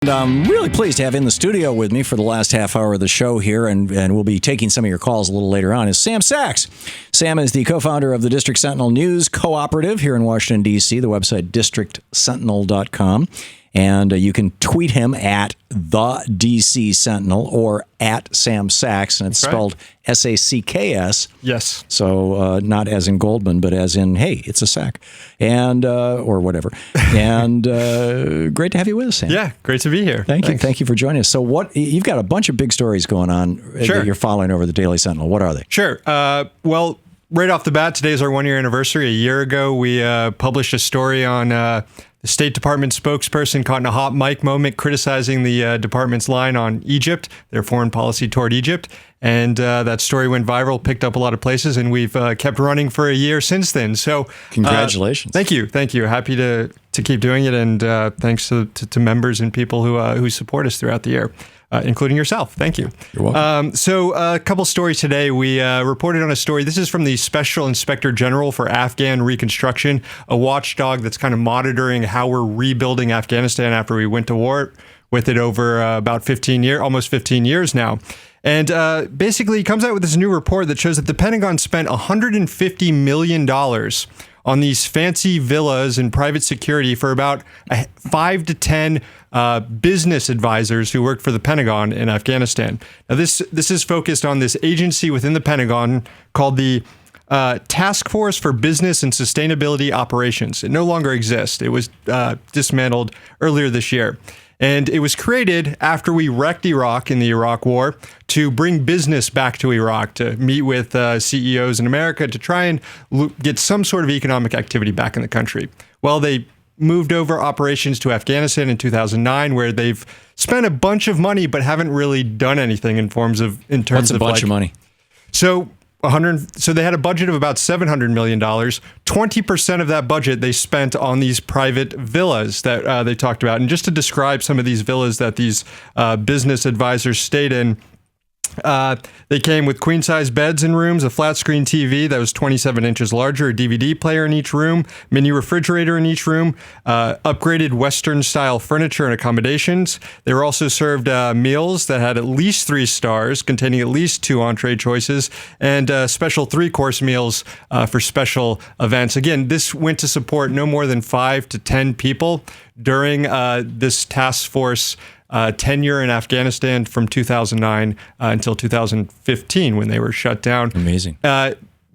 And I'm really pleased to have in the studio with me for the last half hour of the show here, and we'll be taking some of your calls a little later on, is Sam Sachs. Sam is the co-founder of the District Sentinel News Cooperative here in Washington, D.C., the website districtsentinel.com. And you can tweet him at the DC Sentinel or at Sam Sachs, and it's spelled S-A-C-K-S. Yes. So not as in Goldman, but as in, hey, it's a sack, and or whatever. And great to have you with us, Sam. Yeah, great to be here. Thank you for joining us. So you've got a bunch of big stories going on that you're following over the Daily Sentinel. What are they? Sure. Well, right off the bat, today's our 1-year anniversary. A year ago, we published a story on the State Department spokesperson caught in a hot mic moment criticizing the department's line on Egypt, their foreign policy toward Egypt. And that story went viral, picked up a lot of places, and we've kept running for a year since then. So congratulations. Thank you. Happy to keep doing it. And thanks to members and people who support us throughout the year. Including yourself. Thank you. You're welcome. So a couple stories today. We reported on a story. This is from the Special Inspector General for Afghan Reconstruction, a watchdog that's kind of monitoring how we're rebuilding Afghanistan after we went to war with it over about almost 15 years now. And basically, he comes out with this new report that shows that the Pentagon spent $150 million on these fancy villas and private security for about 5 to 10 business advisors who worked for the Pentagon in Afghanistan. Now, this is focused on this agency within the Pentagon called the Task Force for Business and Sustainability Operations. It no longer exists. It was dismantled earlier this year. And it was created after we wrecked Iraq in the Iraq War to bring business back to Iraq, to meet with CEOs in America to try and get some sort of economic activity back in the country. Well, they moved over operations to Afghanistan in 2009, where they've spent a bunch of money but haven't really done anything in terms of What's a bunch of money? So they had a budget of about $700 million. 20% of that budget they spent on these private villas that they talked about. And just to describe some of these villas that these business advisors stayed in, they came with queen-size beds in rooms, a flat-screen TV that was 27 inches larger, a DVD player in each room, mini refrigerator in each room, upgraded Western-style furniture and accommodations. They were also served meals that had at least 3 stars, containing at least 2 entree choices, and special 3-course meals for special events. Again, this went to support no more than 5 to 10 people during this task force tenure in Afghanistan from 2009 until 2015 when they were shut down. Amazing.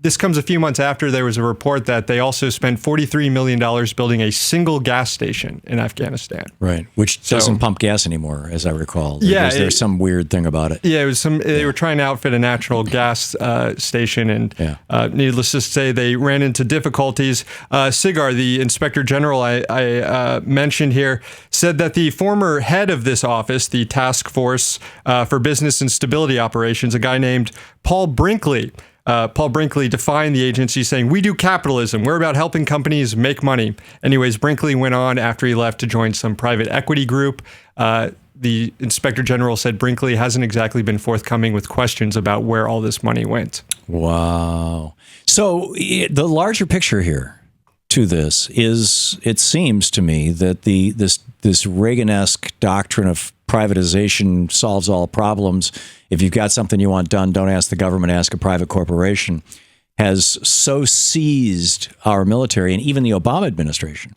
This comes a few months after there was a report that they also spent $43 million building a single gas station in Afghanistan. Right, which doesn't pump gas anymore, as I recall. There's some weird thing about it. Yeah, it was they were trying to outfit a natural gas station, and needless to say, they ran into difficulties. Sigar, the Inspector General I mentioned here, said that the former head of this office, the Task Force for Business and Stability Operations, a guy named Paul Brinkley defined the agency saying, "We do capitalism. We're about helping companies make money." Anyways, Brinkley went on after he left to join some private equity group. The Inspector General said Brinkley hasn't exactly been forthcoming with questions about where all this money went. Wow. So the larger picture here to this is, it seems to me that this Reagan-esque doctrine of privatization solves all problems. If you've got something you want done, don't ask the government, ask a private corporation, has so seized our military and even the Obama administration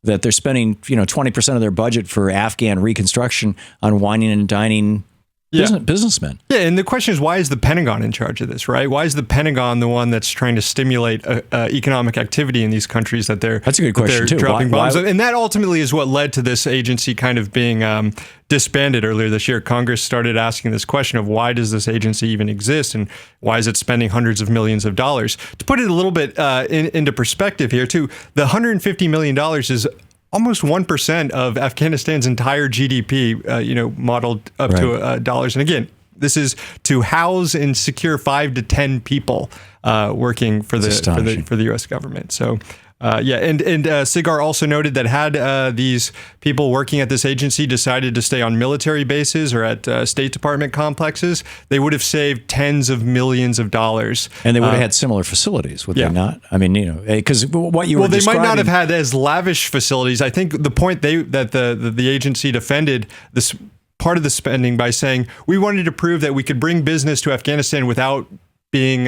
that they're spending 20% of their budget for Afghan reconstruction on whining and dining businessmen. Yeah, and the question is, why is the Pentagon in charge of this, right? Why is the Pentagon the one that's trying to stimulate economic activity in these countries that they're That's a good question, too. Dropping bombs? And that ultimately is what led to this agency kind of being disbanded earlier this year. Congress started asking this question of why does this agency even exist, and why is it spending hundreds of millions of dollars? To put it a little bit into perspective here, too, the $150 million is almost 1% of Afghanistan's entire GDP, modeled up to dollars. And again, this is to house and secure 5 to 10 people working for the U.S. government. So And Sigar also noted that had these people working at this agency decided to stay on military bases or at State Department complexes, they would have saved tens of millions of dollars. And they would have had similar facilities, would they not? I mean, because what you were describing... Well, they might not have had as lavish facilities. I think the point that the agency defended this part of the spending by saying, we wanted to prove that we could bring business to Afghanistan without being...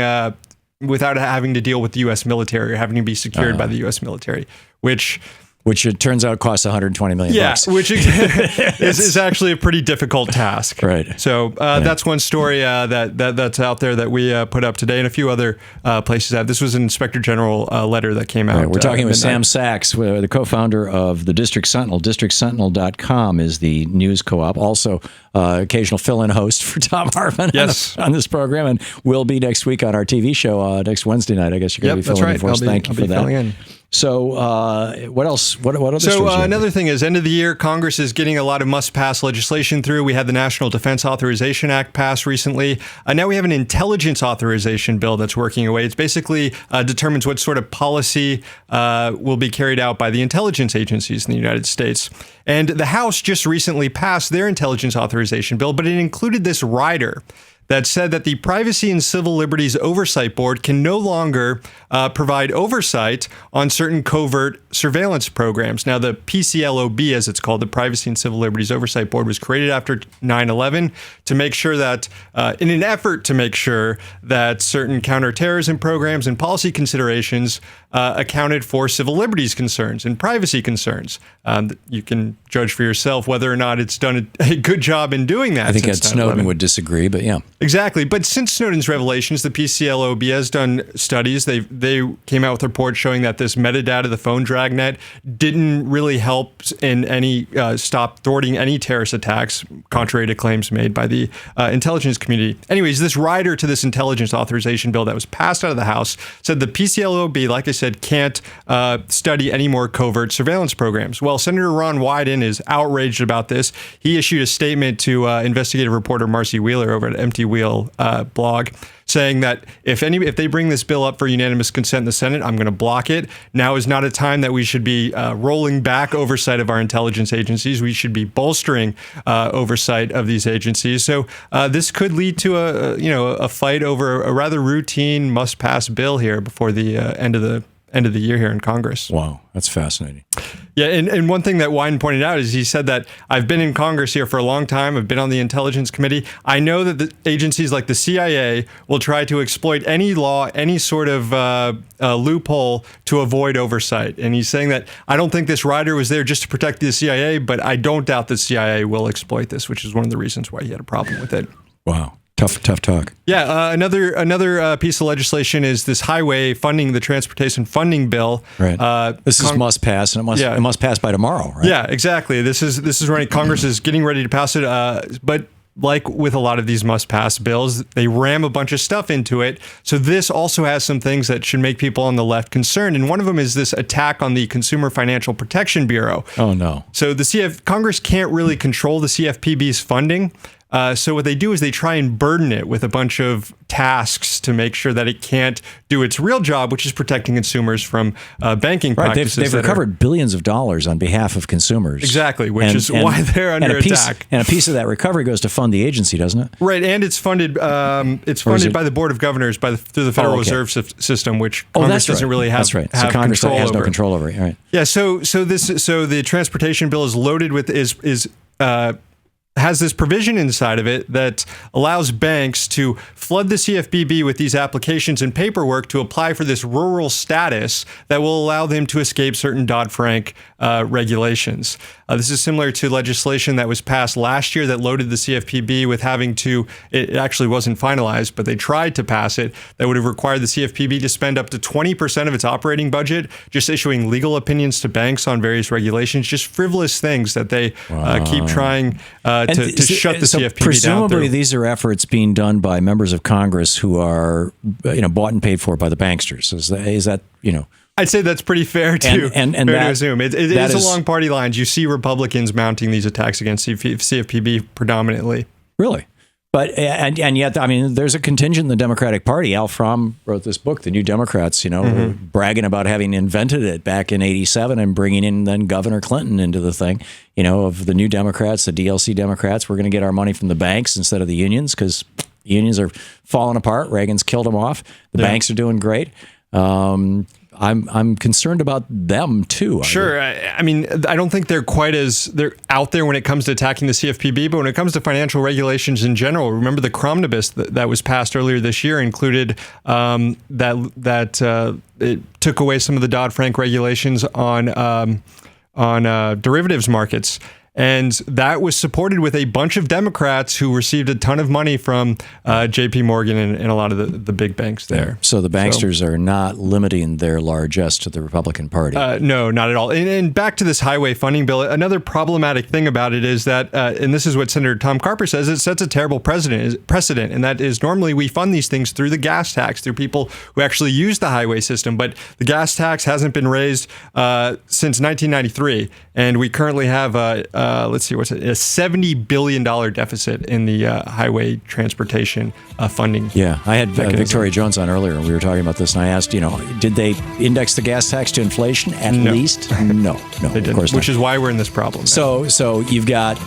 without having to deal with the U.S. military or having to be secured by the U.S. military, which it turns out costs $120 million. Yeah, which is actually a pretty difficult task. Right. So that's one story that's out there that we put up today, and a few other places. This was an Inspector General letter that came out. Right. We're talking with Sam Sachs, the co-founder of the District Sentinel. DistrictSentinel.com is the news co-op. Also, occasional fill-in host for Thom Hartmann on this program, and will be next week on our TV show next Wednesday night. I guess you're going to be filling in for us. Thank you for that. So what else? What other stories? Another thing is, end of the year, Congress is getting a lot of must-pass legislation through. We had the National Defense Authorization Act passed recently. Now we have an intelligence authorization bill that's working away. It's basically determines what sort of policy will be carried out by the intelligence agencies in the United States. And the House just recently passed their intelligence authorization bill, but it included this rider that said that the Privacy and Civil Liberties Oversight Board can no longer provide oversight on certain covert surveillance programs. Now, the PCLOB, as it's called, the Privacy and Civil Liberties Oversight Board, was created after 9/11 to make sure that, in an effort to make sure that certain counterterrorism programs and policy considerations accounted for civil liberties concerns and privacy concerns. You can judge for yourself whether or not it's done a good job in doing that. I think Ed Snowden would disagree, but yeah. Exactly. But since Snowden's revelations, the PCLOB has done studies. They came out with reports showing that this metadata, the phone dragnet, didn't really help in any stop thwarting any terrorist attacks, contrary to claims made by the intelligence community. Anyways, this rider to this intelligence authorization bill that was passed out of the House said the PCLOB, like I said, can't study any more covert surveillance programs. Well, Senator Ron Wyden is outraged about this. He issued a statement to investigative reporter Marcy Wheeler over at Empty Wheel blog, saying that if they bring this bill up for unanimous consent in the Senate, I'm going to block it. Now is not a time that we should be rolling back oversight of our intelligence agencies. We should be bolstering oversight of these agencies. So this could lead to a fight over a rather routine must-pass bill here before the end of the year here in Congress. Wow, that's fascinating. Yeah, and one thing that Wyden pointed out is he said that I've been in Congress here for a long time. I've been on the Intelligence Committee. I know that the agencies like the CIA will try to exploit any law, any sort of loophole to avoid oversight. And he's saying that I don't think this rider was there just to protect the CIA, but I don't doubt the CIA will exploit this, which is one of the reasons why he had a problem with it. Wow. Tough talk. Yeah, another piece of legislation is this highway funding, the transportation funding bill. Right. This is must pass, and it must pass by tomorrow, right? Yeah, exactly. This is running. Congress is getting ready to pass it, but like with a lot of these must-pass bills, they ram a bunch of stuff into it. So this also has some things that should make people on the left concerned, and one of them is this attack on the Consumer Financial Protection Bureau. Oh no! So Congress can't really control the CFPB's funding. So what they do is they try and burden it with a bunch of tasks to make sure that it can't do its real job, which is protecting consumers from banking practices. They've recovered billions of dollars on behalf of consumers. Exactly, which is why they're under attack. And a piece of that recovery goes to fund the agency, doesn't it? Right, and it's funded. It's funded by the Board of Governors, through the Federal Reserve System, which Congress doesn't really have. That's right. So Congress has no control over it. Right. Yeah. So the transportation bill is loaded with has this provision inside of it that allows banks to flood the CFPB with these applications and paperwork to apply for this rural status that will allow them to escape certain Dodd-Frank regulations. This is similar to legislation that was passed last year that loaded the CFPB with having to, it actually wasn't finalized, but they tried to pass it, that would have required the CFPB to spend up to 20% of its operating budget just issuing legal opinions to banks on various regulations, just frivolous things that they keep trying to shut the CFPB down. Presumably these are efforts being done by members of Congress who are bought and paid for by the banksters. Is that I'd say that's pretty fair to assume. It is along party lines. You see Republicans mounting these attacks against CFPB predominantly. Really? But and yet, I mean, there's a contingent in the Democratic Party. Al Fromm wrote this book, The New Democrats, bragging about having invented it back in '87 and bringing in then Governor Clinton into the thing, of the New Democrats, the DLC Democrats. We're going to get our money from the banks instead of the unions because the unions are falling apart. Reagan's killed them off. The banks are doing great. I'm concerned about them too. Sure. I mean, I don't think they're they're out there when it comes to attacking the CFPB, but when it comes to financial regulations in general, remember the Cromnibus that was passed earlier this year included that it took away some of the Dodd-Frank regulations on derivatives markets. And that was supported with a bunch of Democrats who received a ton of money from J.P. Morgan and a lot of the big banks there. So the banksters are not limiting their largesse to the Republican Party. No, not at all. And back to this highway funding bill, another problematic thing about it is that, and this is what Senator Tom Carper says, it sets a terrible precedent, and that is normally we fund these things through the gas tax, through people who actually use the highway system. But the gas tax hasn't been raised since 1993, and we currently have let's see, a $70 billion deficit in the highway transportation funding. Yeah, I had Victoria Jones on earlier, and we were talking about this, and I asked, did they index the gas tax to inflation at least? No, they didn't, of course not. Which is why we're in this problem now. So you've got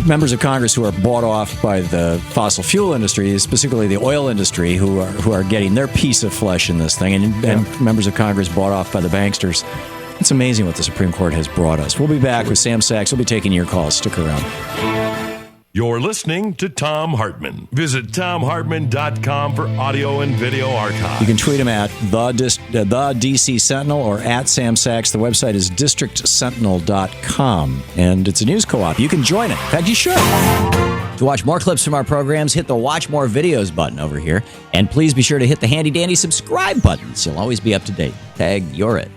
members of Congress who are bought off by the fossil fuel industry, specifically the oil industry, who are getting their piece of flesh in this thing, and members of Congress bought off by the banksters. It's amazing what the Supreme Court has brought us. We'll be back with Sam Sachs. We'll be taking your calls. Stick around. You're listening to Thom Hartmann. Visit thomhartmann.com for audio and video archives. You can tweet him at the DC Sentinel or at Sam Sachs. The website is districtsentinel.com, and it's a news co-op. You can join it. In fact, you should. To watch more clips from our programs, hit the Watch More Videos button over here, and please be sure to hit the handy-dandy subscribe button so you'll always be up to date. Tag, you're it.